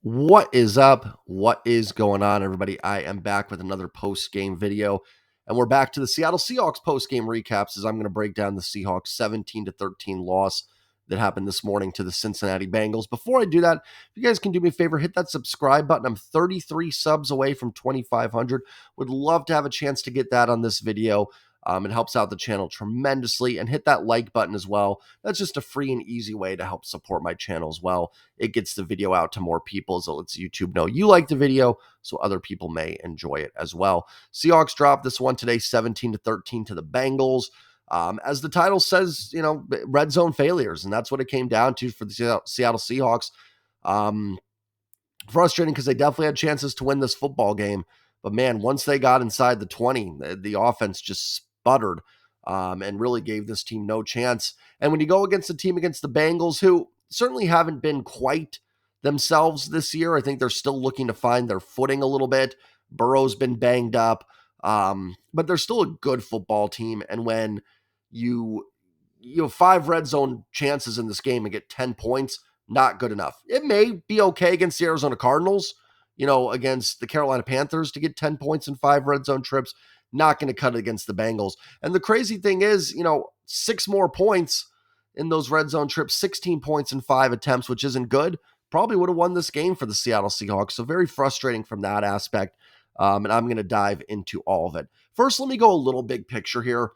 What is up? What is going on, everybody? I am back with another post-game video, and we're back to the Seattle Seahawks post-game recaps as I'm going to break down the Seahawks 17-13 loss that happened this morning to the Cincinnati Bengals. Before I do that, if you guys can do me a favor, hit that subscribe button. I'm 33 subs away from 2,500. Would love to have a chance to get that on this video. It helps out the channel tremendously, and hit that like button as well. That's just a free and easy way to help support my channel as well. It gets the video out to more people, so it lets YouTube know you like the video, so other people may enjoy it as well. Seahawks dropped this one today, 17-13 to the Bengals. As the title says, red zone failures, and that's what it came down to for the Seattle Seahawks. Frustrating because they definitely had chances to win this football game, but man, once they got inside the 20, the offense just sputtered and really gave this team no chance. And when you go against a team against the Bengals, who certainly haven't been quite themselves this year, I think they're still looking to find their footing a little bit. Burrow's been banged up, but they're still a good football team. And when you have 5 red zone chances in this game and get 10 points, not good enough. It may be okay against the Arizona Cardinals, against the Carolina Panthers to get 10 points in 5 red zone trips. Not going to cut it against the Bengals. And the crazy thing is, 6 more points in those red zone trips, 16 points in 5 attempts, which isn't good. Probably would have won this game for the Seattle Seahawks. So very frustrating from that aspect. And I'm going to dive into all of it. First, let me go a little big picture here.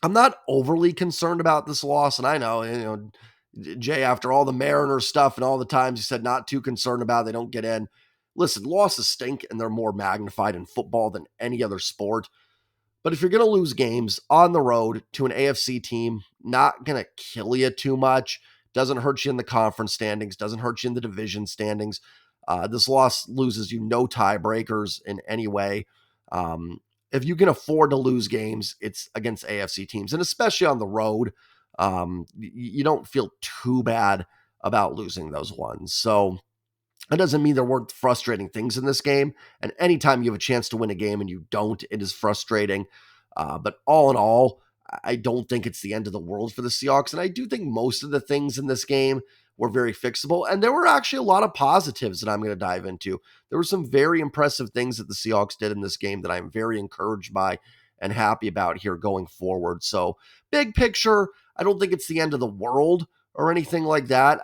I'm not overly concerned about this loss. And I know, Jay, after all the Mariners stuff and all the times he said not too concerned about it, they don't get in. Listen, losses stink, and they're more magnified in football than any other sport. But if you're going to lose games on the road to an AFC team, not going to kill you too much, doesn't hurt you in the conference standings, doesn't hurt you in the division standings. This loss loses you no tiebreakers in any way. If you can afford to lose games, it's against AFC teams, and especially on the road. You don't feel too bad about losing those ones. So that doesn't mean there weren't frustrating things in this game. And anytime you have a chance to win a game and you don't, it is frustrating. But all in all, I don't think it's the end of the world for the Seahawks. And I do think most of the things in this game were very fixable. And there were actually a lot of positives that I'm going to dive into. There were some very impressive things that the Seahawks did in this game that I'm very encouraged by and happy about here going forward. So big picture, I don't think it's the end of the world or anything like that.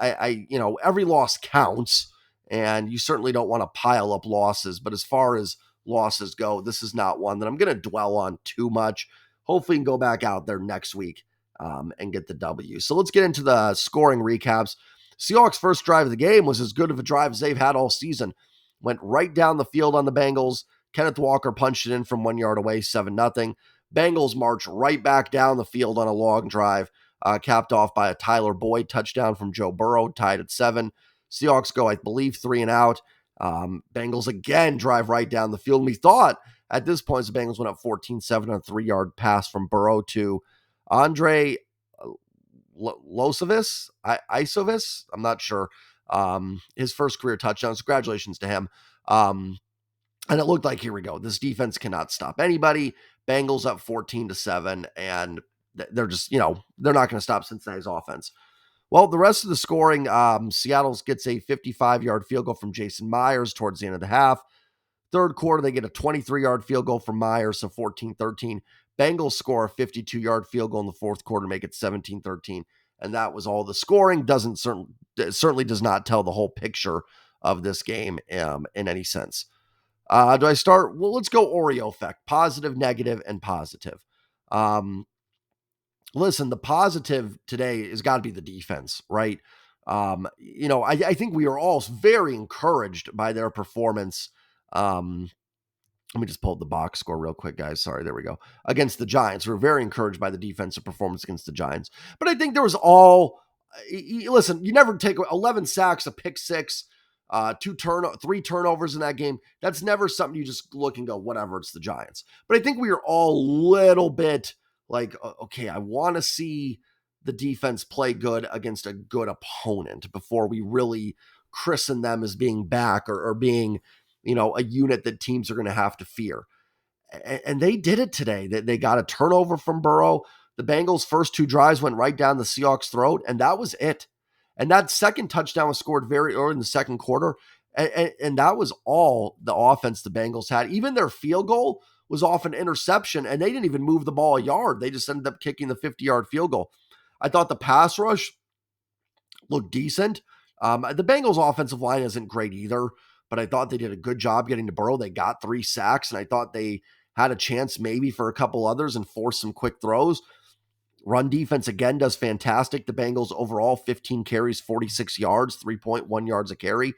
Every loss counts, and you certainly don't want to pile up losses. But as far as losses go, this is not one that I'm going to dwell on too much. Hopefully, you can go back out there next week and get the W. So let's get into the scoring recaps. Seahawks' first drive of the game was as good of a drive as they've had all season. Went right down the field on the Bengals. Kenneth Walker punched it in from 1 yard away, 7-0. Bengals march right back down the field on a long drive, capped off by a Tyler Boyd touchdown from Joe Burrow, tied at 7. Seahawks go, I believe, 3 and out. Bengals again drive right down the field. And we thought at this point, the Bengals went up 14-7 on a 3-yard pass from Burrow to Andre Losovis, I'm not sure. His first career touchdowns. Congratulations to him. And it looked like, here we go. This defense cannot stop anybody. Bengals up 14-7, and they're just, they're not going to stop Cincinnati's offense. Well, the rest of the scoring, Seattle gets a 55-yard field goal from Jason Myers towards the end of the half. Third quarter, they get a 23-yard field goal from Myers, so 14-13. Bengals score a 52-yard field goal in the fourth quarter, make it 17-13. And that was all the scoring. Certainly does not tell the whole picture of this game in any sense. Do I start? Well, let's go Oreo effect. Positive, negative, and positive. Listen, the positive today has got to be the defense, right? I think we are all very encouraged by their performance. Let me just pull up the box score real quick, guys. Sorry, there we go. Against the Giants. We're very encouraged by the defensive performance against the Giants. But I think there was listen, you never take 11 sacks, a pick 6, 3 turnovers in that game. That's never something you just look and go, whatever, it's the Giants. But I think we are all a little bit like, okay, I want to see the defense play good against a good opponent before we really christen them as being back or being, a unit that teams are going to have to fear. And they did it today. They got a turnover from Burrow. The Bengals' first 2 drives went right down the Seahawks' throat, and that was it. And that second touchdown was scored very early in the second quarter. And that was all the offense the Bengals had. Even their field goal was off an interception, and they didn't even move the ball a yard. They just ended up kicking the 50-yard field goal. I thought the pass rush looked decent. The Bengals' offensive line isn't great either, but I thought they did a good job getting to Burrow. They got 3 sacks, and I thought they had a chance maybe for a couple others and forced some quick throws. Run defense, again, does fantastic. The Bengals overall, 15 carries, 46 yards, 3.1 yards a carry.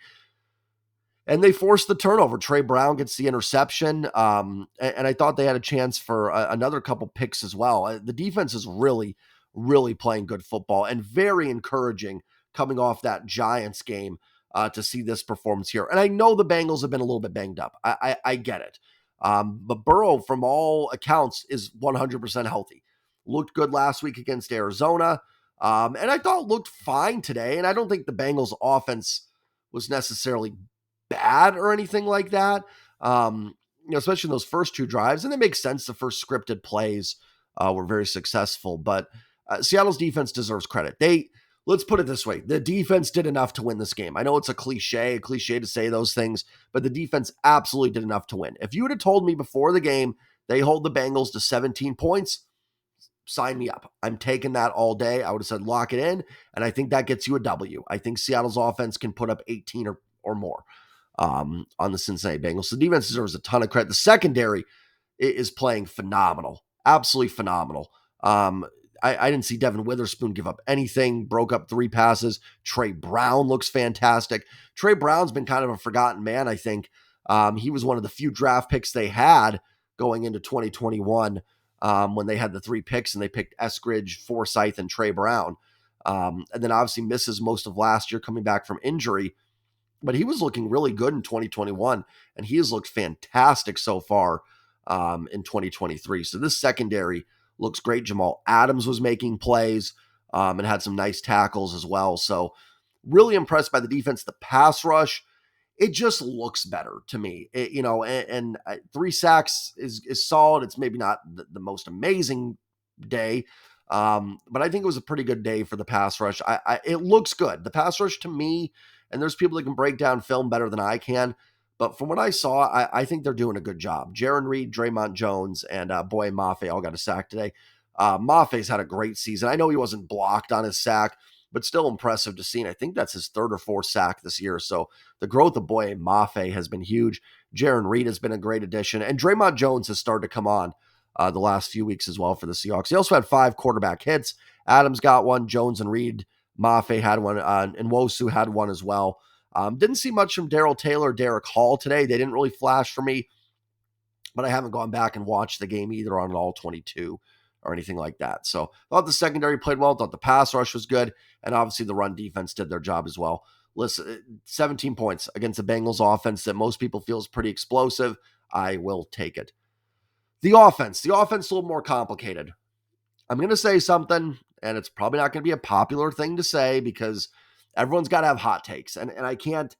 And they forced the turnover. Trey Brown gets the interception. And I thought they had a chance for another couple picks as well. The defense is really, really playing good football and very encouraging coming off that Giants game to see this performance here. And I know the Bengals have been a little bit banged up. I get it. But Burrow, from all accounts, is 100% healthy. Looked good last week against Arizona. And I thought looked fine today. And I don't think the Bengals offense was necessarily bad or anything like that. Especially in those first 2 drives. And it makes sense. The first scripted plays were very successful. But Seattle's defense deserves credit. Let's put it this way. The defense did enough to win this game. I know it's a cliche to say those things, but the defense absolutely did enough to win. If you would have told me before the game they hold the Bengals to 17 points, sign me up. I'm taking that all day. I would have said lock it in, and I think that gets you a W. I think Seattle's offense can put up 18 or more on the Cincinnati Bengals. The defense deserves a ton of credit. The secondary is playing phenomenal, absolutely phenomenal. I didn't see Devin Witherspoon give up anything, broke up 3 passes. Trey Brown looks fantastic. Trey Brown's been kind of a forgotten man, I think. He was one of the few draft picks they had going into 2021 when they had the 3 picks and they picked Eskridge, Forsythe, and Trey Brown. And then obviously misses most of last year coming back from injury. But he was looking really good in 2021, and he has looked fantastic so far in 2023. So this secondary looks great. Jamal Adams was making plays and had some nice tackles as well. So really impressed by the defense. The pass rush, it just looks better to me. 3 sacks is solid. It's maybe not the most amazing day, but I think it was a pretty good day for the pass rush. It looks good. The pass rush to me, and there's people that can break down film better than I can, but from what I saw, I think they're doing a good job. Jaron Reed, Draymond Jones, and Boye Mafe all got a sack today. Mafe's had a great season. I know he wasn't blocked on his sack, but still impressive to see. And I think that's his 3rd or 4th sack this year. So the growth of Boye Mafe has been huge. Jaron Reed has been a great addition. And Draymond Jones has started to come on the last few weeks as well for the Seahawks. He also had 5 quarterback hits. Adams got one. Jones and Reed. Mafe had one. And Nwosu had one as well. Didn't see much from Darrell Taylor, Derek Hall today. They didn't really flash for me, but I haven't gone back and watched the game either on an all 22 or anything like that. So I thought the secondary played well. Thought the pass rush was good. And obviously the run defense did their job as well. Listen, 17 points against the Bengals offense that most people feel is pretty explosive. I will take it. The offense is a little more complicated. I'm going to say something, and it's probably not going to be a popular thing to say because everyone's got to have hot takes. And I can't,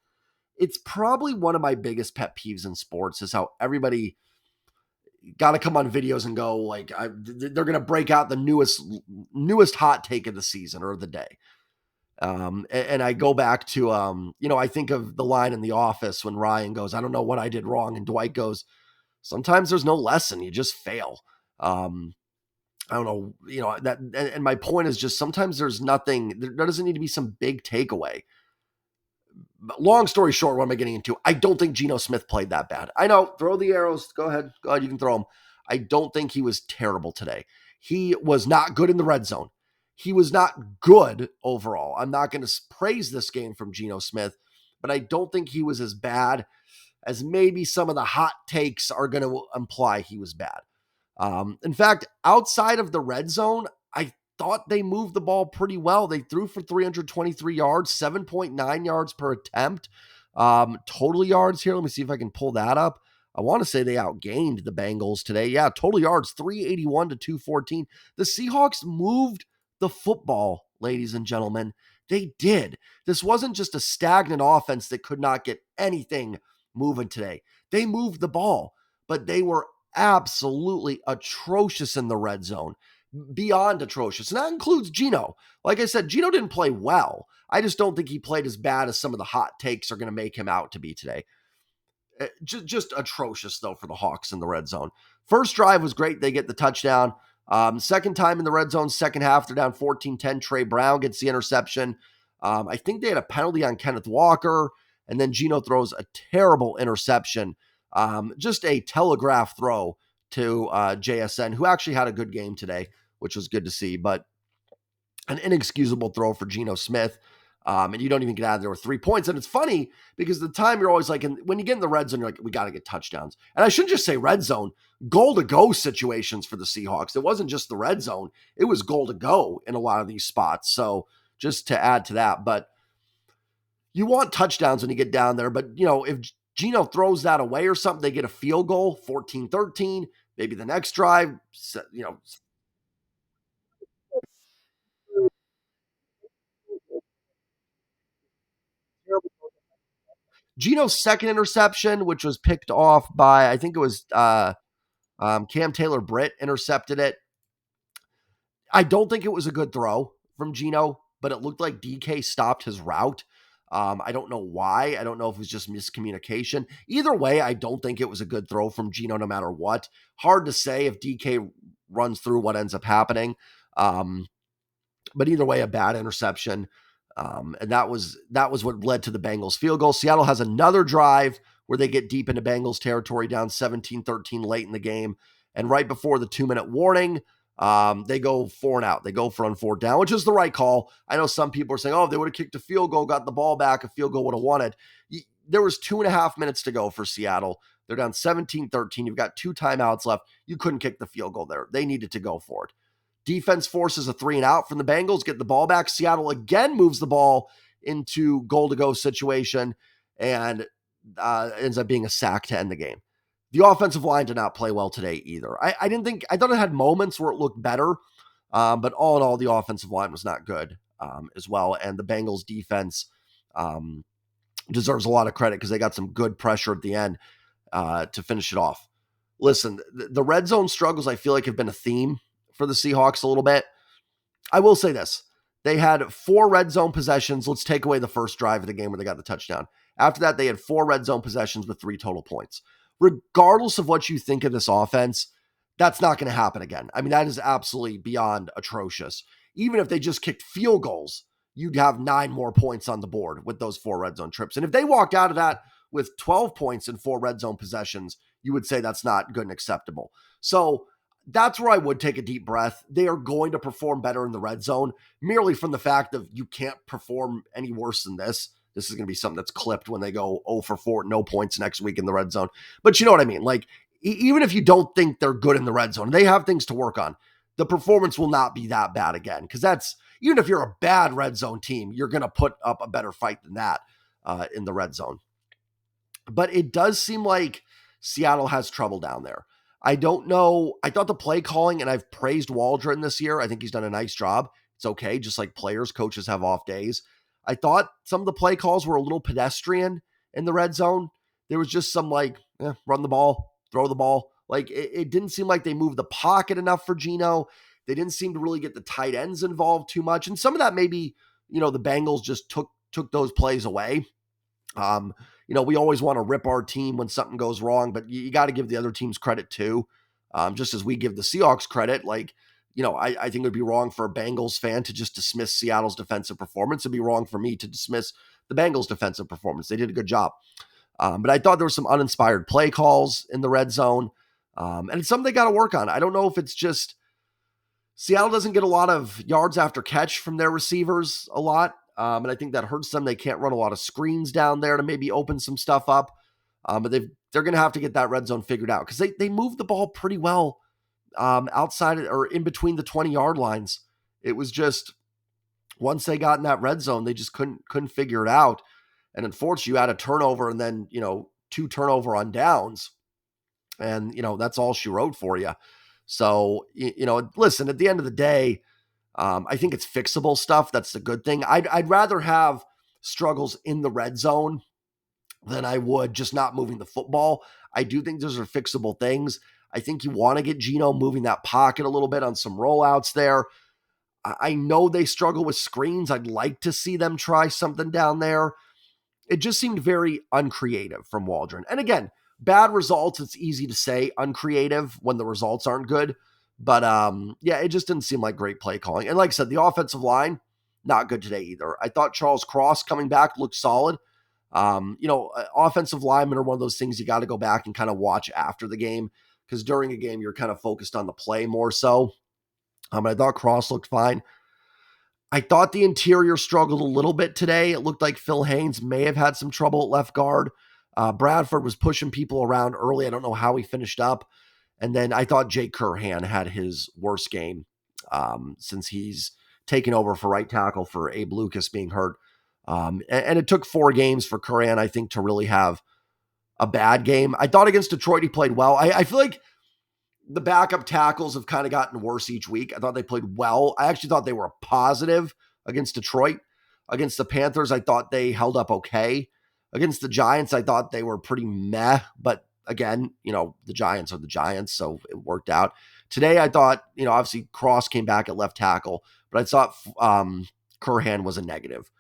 it's probably one of my biggest pet peeves in sports is how everybody got to come on videos and go like, they're going to break out the newest hot take of the season or the day. And I go back to, I think of the line in The Office when Ryan goes, I don't know what I did wrong. And Dwight goes, sometimes there's no lesson. You just fail. I don't know, that, and my point is just sometimes there's nothing, there doesn't need to be some big takeaway. Long story short, what am I getting into? I don't think Geno Smith played that bad. I know, throw the arrows. Go ahead, you can throw them. I don't think he was terrible today. He was not good in the red zone. He was not good overall. I'm not going to praise this game from Geno Smith, but I don't think he was as bad as maybe some of the hot takes are going to imply he was bad. In fact, outside of the red zone, I thought they moved the ball pretty well. They threw for 323 yards, 7.9 yards per attempt. Total yards here, let me see if I can pull that up. I want to say they outgained the Bengals today. Yeah, total yards, 381 to 214. The Seahawks moved the football, ladies and gentlemen. They did. This wasn't just a stagnant offense that could not get anything moving today. They moved the ball, but they were absolutely atrocious in the red zone. beyond atrocious. And that includes Geno. Like I said, Geno didn't play well. I just don't think he played as bad as some of the hot takes are going to make him out to be today. Just atrocious, though, for the Hawks in the red zone. First drive was great. They get the touchdown. Second time in the red zone, second half, they're down 14-10. Trey Brown gets the interception. I think they had a penalty on Kenneth Walker, and then Geno throws a terrible interception. Just a telegraph throw to JSN, who actually had a good game today, which was good to see, but an inexcusable throw for Geno Smith. And you don't even get out of there with 3 points. And it's funny because the time you're always like, when you get in the red zone, you're like, we got to get touchdowns. And I shouldn't just say red zone, goal to go situations for the Seahawks. It wasn't just the red zone. It was goal to go in a lot of these spots. So just to add to that, but you want touchdowns when you get down there. But, if Geno throws that away or something, they get a field goal, 14-13, maybe the next drive, Geno's second interception, which was picked off by, I think it was Cam Taylor-Britt intercepted it. I don't think it was a good throw from Geno, but it looked like DK stopped his route. I don't know why. I don't know if it was just miscommunication. Either way, I don't think it was a good throw from Geno no matter what. Hard to say if DK runs through what ends up happening. But either way, a bad interception. And that was what led to the Bengals field goal. Seattle has another drive where they get deep into Bengals territory, down 17-13 late in the game. And right before the 2-minute warning, they go 4 and out. They go for on 4th down, which is the right call. I know some people are saying, oh, if they would have kicked a field goal, got the ball back, a field goal would have won it. There was 2.5 minutes to go for Seattle. They're down 17-13. You've got 2 timeouts left. You couldn't kick the field goal there. They needed to go for it. Defense forces a 3 and out from the Bengals, get the ball back. Seattle again moves the ball into goal to go situation and ends up being a sack to end the game. The offensive line did not play well today either. I thought it had moments where it looked better, but all in all, the offensive line was not good as well. And the Bengals defense deserves a lot of credit because they got some good pressure at the end to finish it off. Listen, the red zone struggles I feel like have been a theme for the Seahawks a little bit. I will say this. They had 4 red zone possessions. Let's take away the first drive of the game where they got the touchdown. After that, they had 4 red zone possessions with 3 total points. Regardless of what you think of this offense, that's not going to happen again. I mean, that is absolutely beyond atrocious. Even if they just kicked field goals, you'd have 9 more points on the board with those 4 red zone trips. And if they walked out of that with 12 points in 4 red zone possessions, you would say that's not good and acceptable. So that's where I would take a deep breath. They are going to perform better in the red zone, merely from the fact of you can't perform any worse than this. This is going to be something that's clipped when they go 0 for 4, no points next week in the red zone. But you know what I mean? Like, even if you don't think they're good in the red zone, they have things to work on. The performance will not be that bad again. Because that's, even if you're a bad red zone team, you're going to put up a better fight than that in the red zone. But it does seem like Seattle has trouble down there. I don't know. I thought the play calling, and I've praised Waldron this year. I think he's done a nice job. It's okay. Just like players, coaches have off days. I thought some of the play calls were a little pedestrian in the red zone. There was just some run the ball, throw the ball. Like it didn't seem like they moved the pocket enough for Geno. They didn't seem to really get the tight ends involved too much. And some of that maybe, the Bengals just took those plays away. We always want to rip our team when something goes wrong, but you got to give the other teams credit too. Just as we give the Seahawks credit, I think it would be wrong for a Bengals fan to just dismiss Seattle's defensive performance. It'd be wrong for me to dismiss the Bengals' defensive performance. They did a good job. But I thought there were some uninspired play calls in the red zone. And it's something they got to work on. I don't know if it's just Seattle doesn't get a lot of yards after catch from their receivers a lot. And I think that hurts them. They can't run a lot of screens down there to maybe open some stuff up. But they're going to have to get that red zone figured out because they move the ball pretty well outside or in between the 20-yard lines. It was just once they got in that red zone, they just couldn't figure it out. And unfortunately, you had a turnover and then, 2 turnover on downs. And, that's all she wrote for you. So, listen, at the end of the day, I think it's fixable stuff. That's the good thing. I'd rather have struggles in the red zone than I would just not moving the football. I do think those are fixable things. I think you want to get Geno moving that pocket a little bit on some rollouts there. I know they struggle with screens. I'd like to see them try something down there. It just seemed very uncreative from Waldron. And again, bad results, it's easy to say uncreative when the results aren't good. But yeah, it just didn't seem like great play calling. And like I said, the offensive line, not good today either. I thought Charles Cross coming back looked solid. Offensive linemen are one of those things you got to go back and kind of watch after the game, because during a game, you're kind of focused on the play more so. I thought Cross looked fine. I thought the interior struggled a little bit today. It looked like Phil Haynes may have had some trouble at left guard. Bradford was pushing people around early. I don't know how he finished up. And then I thought Jake Curhan had his worst game since he's taken over for right tackle for Abe Lucas being hurt. And it took 4 games for Curhan, I think, to really have a bad game. I thought against Detroit he played well. I feel like the backup tackles have kind of gotten worse each week. I thought they played well. I actually thought they were positive against Detroit. Against the Panthers, I thought they held up okay. Against the Giants, I thought they were pretty meh. But again, the Giants are the Giants, so it worked out. Today, I thought, obviously Cross came back at left tackle, but I thought Curhan was a negative.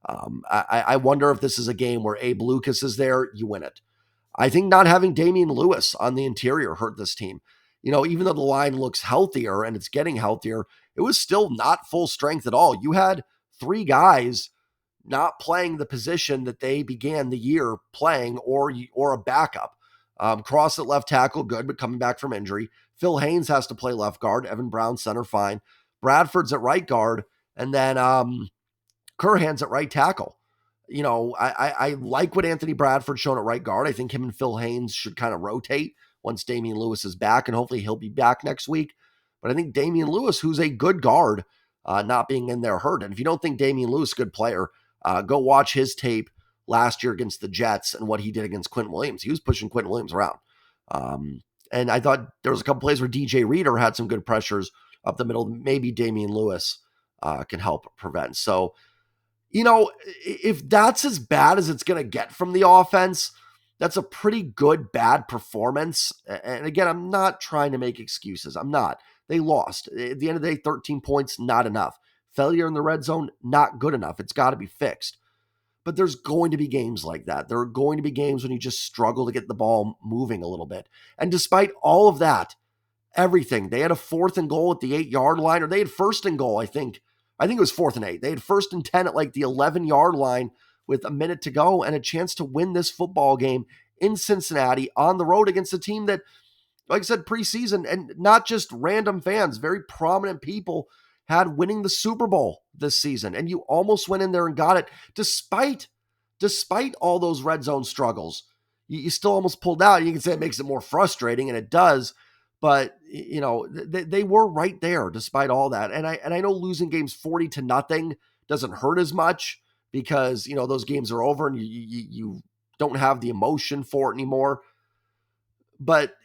I wonder if this is a game where Abe Lucas is there, you win it. I think not having Damian Lewis on the interior hurt this team. Even though the line looks healthier and it's getting healthier, it was still not full strength at all. You had 3 guys not playing the position that they began the year playing, or a backup. Cross at left tackle, good, but coming back from injury. Phil Haynes has to play left guard. Evan Brown, center, fine. Bradford's at right guard. And then Curhan's at right tackle. I like what Anthony Bradford's shown at right guard. I think him and Phil Haynes should kind of rotate once Damian Lewis is back, and hopefully he'll be back next week. But I think Damian Lewis, who's a good guard, not being in there hurt. And if you don't think Damian Lewis is a good player, go watch his tape last year against the Jets and what he did against Quentin Williams. He was pushing Quentin Williams around. And I thought there was a couple plays where DJ Reader had some good pressures up the middle. Maybe Damian Lewis can help prevent. So, if that's as bad as it's going to get from the offense, that's a pretty good, bad performance. And again, I'm not trying to make excuses. I'm not. They lost. At the end of the day, 13 points, not enough. Failure in the red zone, not good enough. It's got to be fixed. But there's going to be games like that. There are going to be games when you just struggle to get the ball moving a little bit. And despite all of that, everything, they had a 4th and goal at the 8-yard line, or they had 1st and goal, I think. I think it was 4th and 8. They had 1st and 10 at like the 11-yard line with a minute to go and a chance to win this football game in Cincinnati on the road against a team that, like I said, preseason, and not just random fans, very prominent people had winning the Super Bowl this season. And you almost went in there and got it despite all those red zone struggles. You still almost pulled out. You can say it makes it more frustrating, and it does. But, they were right there despite all that. And I know losing games 40-0 doesn't hurt as much because, those games are over and you don't have the emotion for it anymore. But,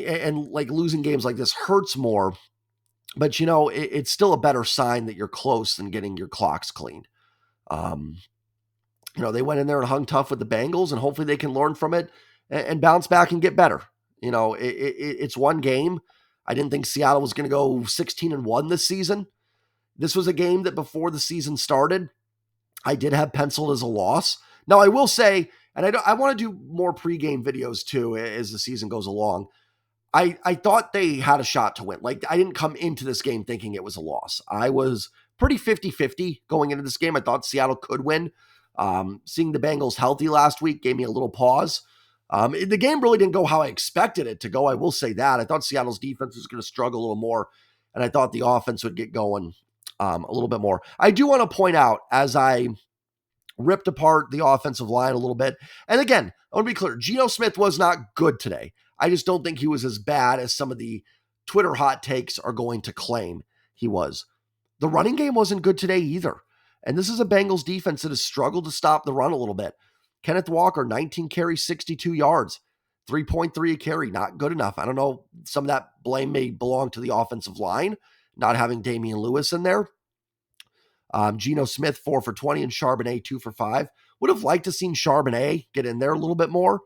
and like losing games like this hurts more. But, it's still a better sign that you're close than getting your clocks cleaned. They went in there and hung tough with the Bengals, and hopefully they can learn from it and bounce back and get better. It's one game. I didn't think Seattle was going to go 16-1 this season. This was a game that before the season started, I did have penciled as a loss. Now, I will say, and I want to do more pregame videos too as the season goes along. I thought they had a shot to win. Like, I didn't come into this game thinking it was a loss. I was pretty 50-50 going into this game. I thought Seattle could win. Seeing the Bengals healthy last week gave me a little pause. The game really didn't go how I expected it to go. I will say that. I thought Seattle's defense was going to struggle a little more, and I thought the offense would get going a little bit more. I do want to point out, as I ripped apart the offensive line a little bit, and again, I want to be clear, Geno Smith was not good today. I just don't think he was as bad as some of the Twitter hot takes are going to claim he was. The running game wasn't good today either. And this is a Bengals defense that has struggled to stop the run a little bit. Kenneth Walker, 19 carries, 62 yards, 3.3 a carry, not good enough. I don't know, some of that blame may belong to the offensive line, not having Damian Lewis in there. Geno Smith, 4 for 20, and Charbonnet, 2 for 5. Would have liked to seen Charbonnet get in there a little bit more.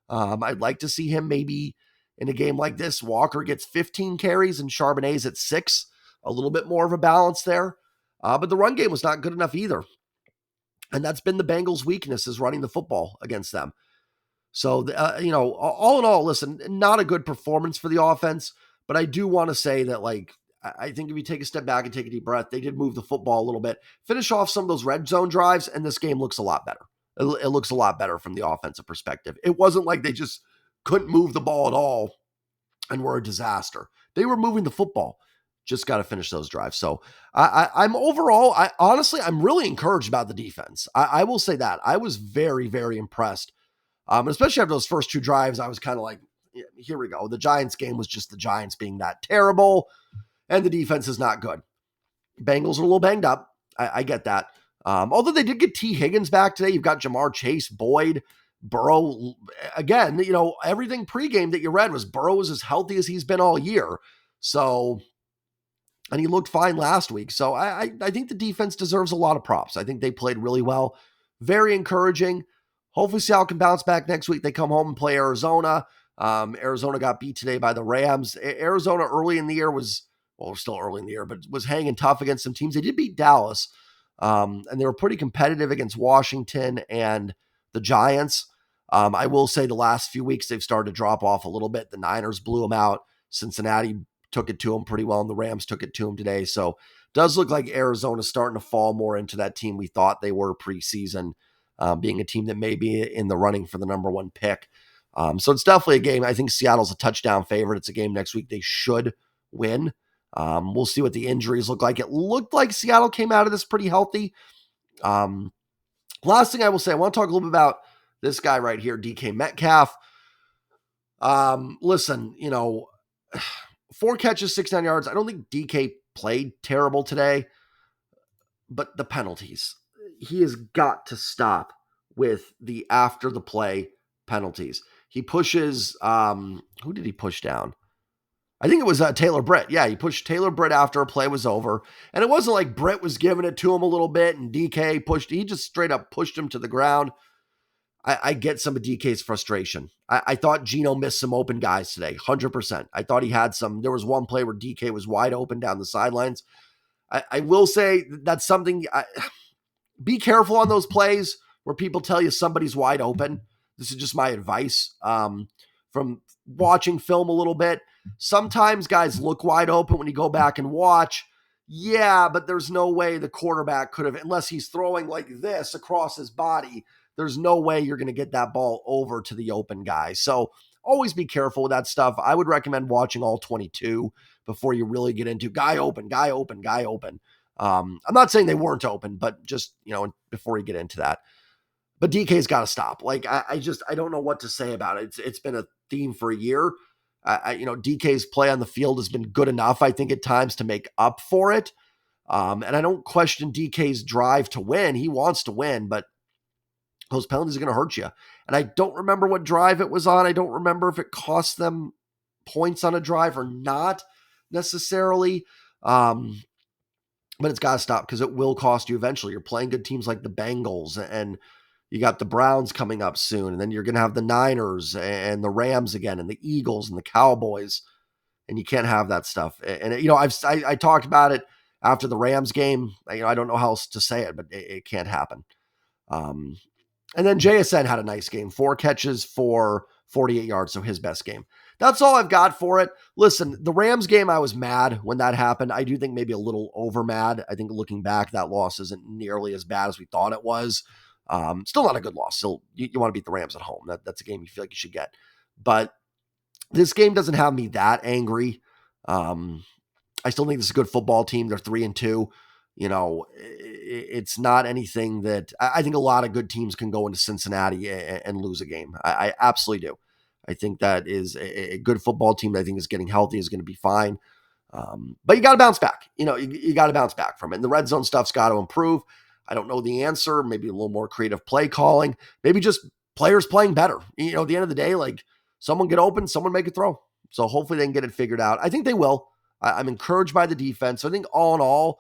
I'd like to see him maybe in a game like this. Walker gets 15 carries and Charbonnet's at 6, a little bit more of a balance there. But the run game was not good enough either. And that's been the Bengals' weakness, is running the football against them. So, all in all, listen, not a good performance for the offense, but I do want to say that, I think if you take a step back and take a deep breath, they did move the football a little bit, finish off some of those red zone drives, and this game looks a lot better. It looks a lot better from the offensive perspective. It wasn't like they just couldn't move the ball at all and were a disaster. They were moving the football. Just got to finish those drives. So I'm overall, I'm really encouraged about the defense. I will say that. I was very, very impressed. Especially after those first 2 drives, I was kind of like, yeah, here we go. The Giants game was just the Giants being that terrible, and the defense is not good. Bengals are a little banged up. I get that. Although they did get T. Higgins back today. You've got Jamar Chase, Boyd, Burrow. Again, everything pregame that you read was Burrow is as healthy as he's been all year. So, and he looked fine last week. So I think the defense deserves a lot of props. I think they played really well. Very encouraging. Hopefully Seattle can bounce back next week. They come home and play Arizona. Arizona got beat today by the Rams. Arizona early in the year was still early in the year, but was hanging tough against some teams. They did beat Dallas, and they were pretty competitive against Washington and the Giants. I will say the last few weeks they've started to drop off a little bit. The Niners blew them out. Cincinnati took it to them pretty well, and the Rams took it to them today. So it does look like Arizona's starting to fall more into that team we thought they were preseason, being a team that may be in the running for the number 1 pick. So it's definitely a game. I think Seattle's a touchdown favorite. It's a game next week they should win. We'll see what the injuries look like. It looked like Seattle came out of this pretty healthy. Last thing I will say, I want to talk a little bit about this guy right here, DK Metcalf. Listen, 4 catches, 69 yards. I don't think DK played terrible today, but the penalties. He has got to stop with the after the play penalties. He pushes, who did he push down? I think it was Taylor Britt. Yeah, he pushed Taylor Britt after a play was over. And it wasn't like Britt was giving it to him a little bit and DK pushed. He just straight up pushed him to the ground. I get some of DK's frustration. I thought Geno missed some open guys today, 100%. I thought he had some. There was one play where DK was wide open down the sidelines. I will say that's something. Be careful on those plays where people tell you somebody's wide open. This is just my advice from watching film a little bit. Sometimes guys look wide open when you go back and watch. Yeah, but there's no way the quarterback could have, unless he's throwing like this across his body, there's no way you're going to get that ball over to the open guy. So always be careful with that stuff. I would recommend watching all 22 before you really get into guy open, guy open, guy open. I'm not saying they weren't open, but just, before you get into that. But DK's got to stop. I don't know what to say about it. It's been a theme for a year. DK's play on the field has been good enough, I think, at times to make up for it. And I don't question DK's drive to win. He wants to win, but those penalties are going to hurt you. And I don't remember what drive it was on. I don't remember if it cost them points on a drive or not necessarily. But it's got to stop because it will cost you eventually. You're playing good teams like the Bengals, and you got the Browns coming up soon. And then you're going to have the Niners and the Rams again, and the Eagles and the Cowboys. And you can't have that stuff. And I talked about it after the Rams game. I don't know how else to say it, but it can't happen. And then JSN had a nice game, 4 catches for 48 yards, so his best game. That's all I've got for it. Listen, the Rams game, I was mad when that happened. I do think maybe a little over mad. I think looking back, that loss isn't nearly as bad as we thought it was. Still not a good loss. Still, you want to beat the Rams at home. That's a game you feel like you should get. But this game doesn't have me that angry. I still think this is a good football team. They're 3-2. It's not anything that I think a lot of good teams can go into Cincinnati and lose a game. I absolutely do. I think that is a good football team that I think is getting healthy, is going to be fine. But you got to bounce back. You got to bounce back from it. And the red zone stuff's got to improve. I don't know the answer. Maybe a little more creative play calling. Maybe just players playing better. At the end of the day, someone get open, someone make a throw. So hopefully they can get it figured out. I think they will. I'm encouraged by the defense. So I think all in all,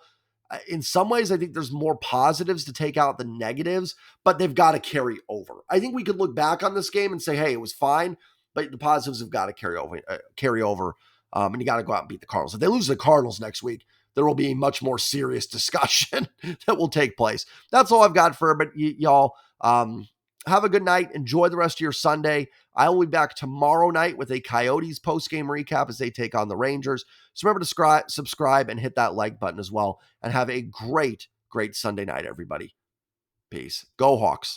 in some ways, I think there's more positives to take out the negatives, but they've got to carry over. I think we could look back on this game and say, hey, it was fine. but the positives have got to carry over. And you got to go out and beat the Cardinals. If they lose the Cardinals next week, there will be a much more serious discussion that will take place. That's all I've got for y'all. Have a good night. Enjoy the rest of your Sunday. I will be back tomorrow night with a Coyotes post-game recap as they take on the Rangers. So remember to subscribe and hit that like button as well. And have a great Sunday night, everybody. Peace. Go Hawks.